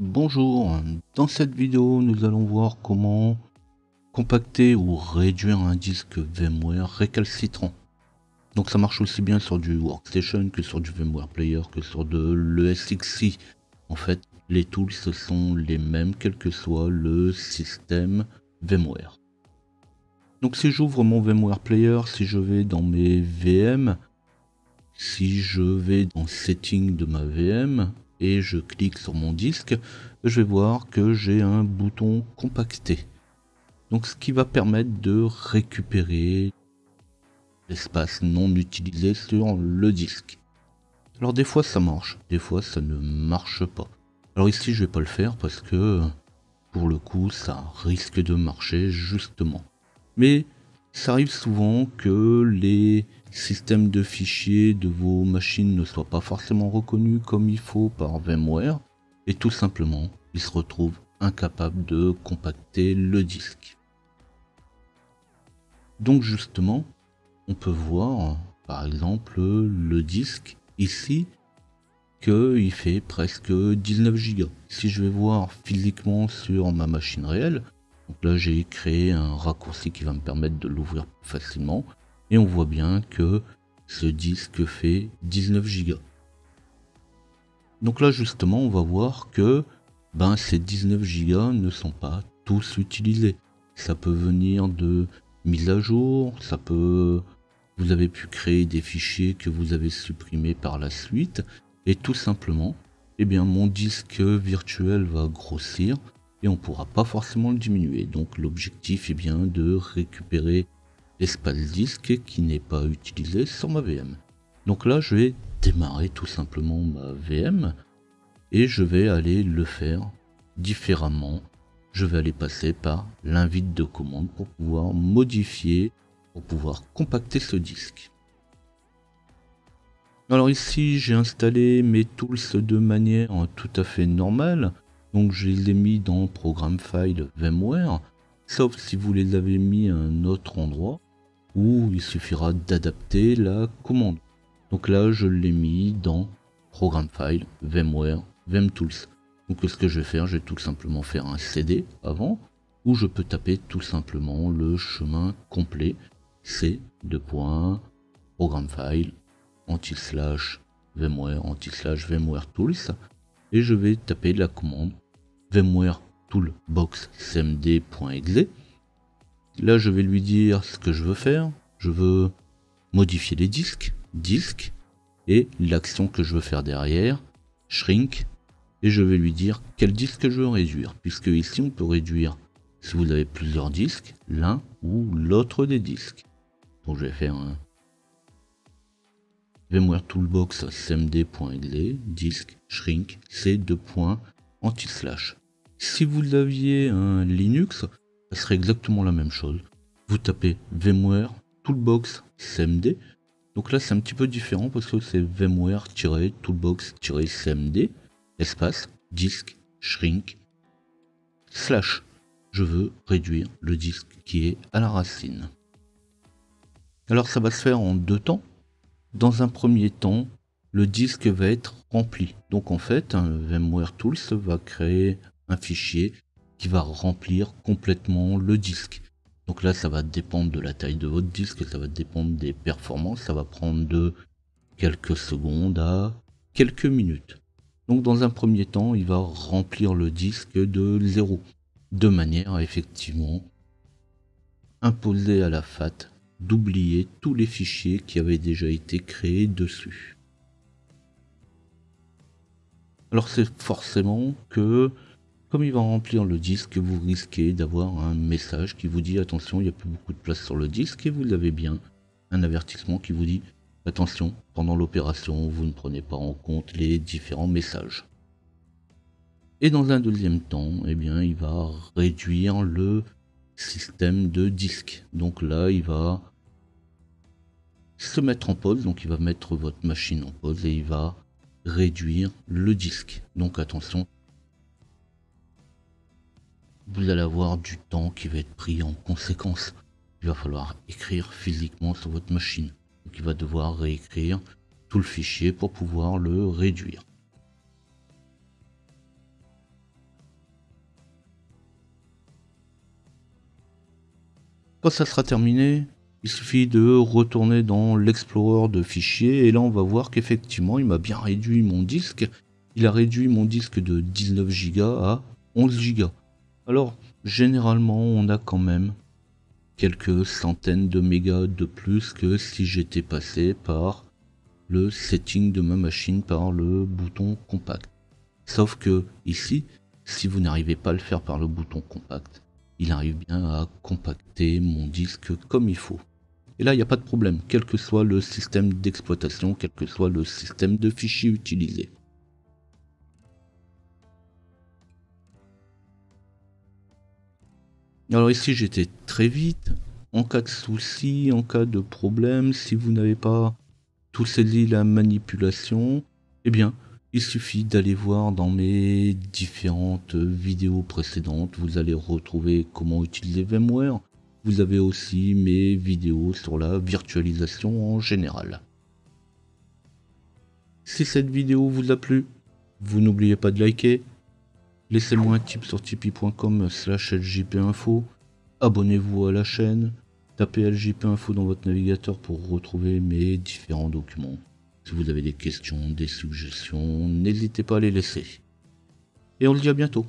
Bonjour, dans cette vidéo nous allons voir comment compacter ou réduire un disque VMware récalcitrant. Donc ça marche aussi bien sur du Workstation que sur du VMware Player que sur de l'ESXi. En fait, les tools ce sont les mêmes quel que soit le système VMware. Donc si j'ouvre mon VMware Player, si je vais dans mes VM, si je vais dans Settings de ma VM et je clique sur mon disque, je vais voir que j'ai un bouton compacter. Donc ce qui va permettre de récupérer l'espace non utilisé sur le disque. Alors des fois ça marche, des fois ça ne marche pas. Alors ici je vais pas le faire parce que pour le coup ça risque de marcher justement. Mais ça arrive souvent que les systèmes de fichiers de vos machines ne soient pas forcément reconnus comme il faut par VMware et tout simplement ils se retrouvent incapables de compacter le disque. Donc justement on peut voir par exemple le disque ici qu'il fait presque 19 Go. Si je vais voir physiquement sur ma machine réelle, donc là j'ai créé un raccourci qui va me permettre de l'ouvrir plus facilement et on voit bien que ce disque fait 19 Go. Donc là justement on va voir que ces 19 Go ne sont pas tous utilisés. Ça peut venir de mise à jour, ça peut... Vous avez pu créer des fichiers que vous avez supprimés par la suite et tout simplement, mon disque virtuel va grossir et on ne pourra pas forcément le diminuer. Donc l'objectif est bien de récupérer l'espace disque qui n'est pas utilisé sur ma VM. Donc là je vais démarrer tout simplement ma VM et je vais aller le faire différemment. Je vais aller passer par l'invite de commande pour pouvoir modifier, pour pouvoir compacter ce disque. Alors ici j'ai installé mes tools de manière tout à fait normale. Donc je les ai mis dans Programme File VMware, sauf si vous les avez mis à un autre endroit où il suffira d'adapter la commande. Donc là je l'ai mis dans Programme File VMware VMTools. Donc ce que je vais faire, je vais tout simplement faire un CD avant, où je peux taper tout simplement le chemin complet C Programme File /VMware Tools et je vais taper la commande VMware Toolbox cmd.exe. Là je vais lui dire ce que je veux faire. Je veux modifier les disques et l'action que je veux faire derrière, shrink, et je vais lui dire quel disque je veux réduire, puisque ici on peut réduire, si vous avez plusieurs disques, l'un ou l'autre des disques. Donc je vais faire un VMware Toolbox cmd.exe, disque, shrink, c //. Si vous aviez un Linux, ça serait exactement la même chose. Vous tapez VMware Toolbox cmd. Donc là c'est un petit peu différent parce que c'est VMware-Toolbox-cmd, espace, disque, shrink, slash. Je veux réduire le disque qui est à la racine. Alors ça va se faire en deux temps. Dans un premier temps, le disque va être rempli. Donc en fait, VMware Tools va créer un fichier qui va remplir complètement le disque. Donc là, ça va dépendre de la taille de votre disque, ça va dépendre des performances, ça va prendre de quelques secondes à quelques minutes. Donc dans un premier temps, il va remplir le disque de 0, de manière à effectivement imposer à la FAT d'oublier tous les fichiers qui avaient déjà été créés dessus. Alors c'est forcément que, comme il va remplir le disque, vous risquez d'avoir un message qui vous dit attention, il n'y a plus beaucoup de place sur le disque, et vous avez bien un avertissement qui vous dit attention, pendant l'opération, vous ne prenez pas en compte les différents messages. Et dans un deuxième temps, il va réduire le système de disque. Donc là, il va se mettre en pause, donc il va mettre votre machine en pause et il va réduire le disque. Donc attention, vous allez avoir du temps qui va être pris en conséquence. Il va falloir écrire physiquement sur votre machine. Donc il va devoir réécrire tout le fichier pour pouvoir le réduire. Quand ça sera terminé, il suffit de retourner dans l'explorer de fichiers et là on va voir qu'effectivement il m'a bien réduit mon disque. Il a réduit mon disque de 19 Go à 11 Go. Alors généralement on a quand même quelques centaines de mégas de plus que si j'étais passé par le setting de ma machine, par le bouton compact. Sauf que ici, si vous n'arrivez pas à le faire par le bouton compact, il arrive bien à compacter mon disque comme il faut. Et là, il n'y a pas de problème, quel que soit le système d'exploitation, quel que soit le système de fichiers utilisé. Alors ici, j'étais très vite. En cas de souci, en cas de problème, si vous n'avez pas tout saisi la manipulation, eh bien, il suffit d'aller voir dans mes différentes vidéos précédentes. Vous allez retrouver comment utiliser VMware. Vous avez aussi mes vidéos sur la virtualisation en général. Si cette vidéo vous a plu, vous n'oubliez pas de liker. Laissez-moi un tip sur tipeee.com/ljpinfo. Abonnez-vous à la chaîne. Tapez LJP-Info dans votre navigateur pour retrouver mes différents documents. Si vous avez des questions, des suggestions, n'hésitez pas à les laisser. Et on se dit à bientôt.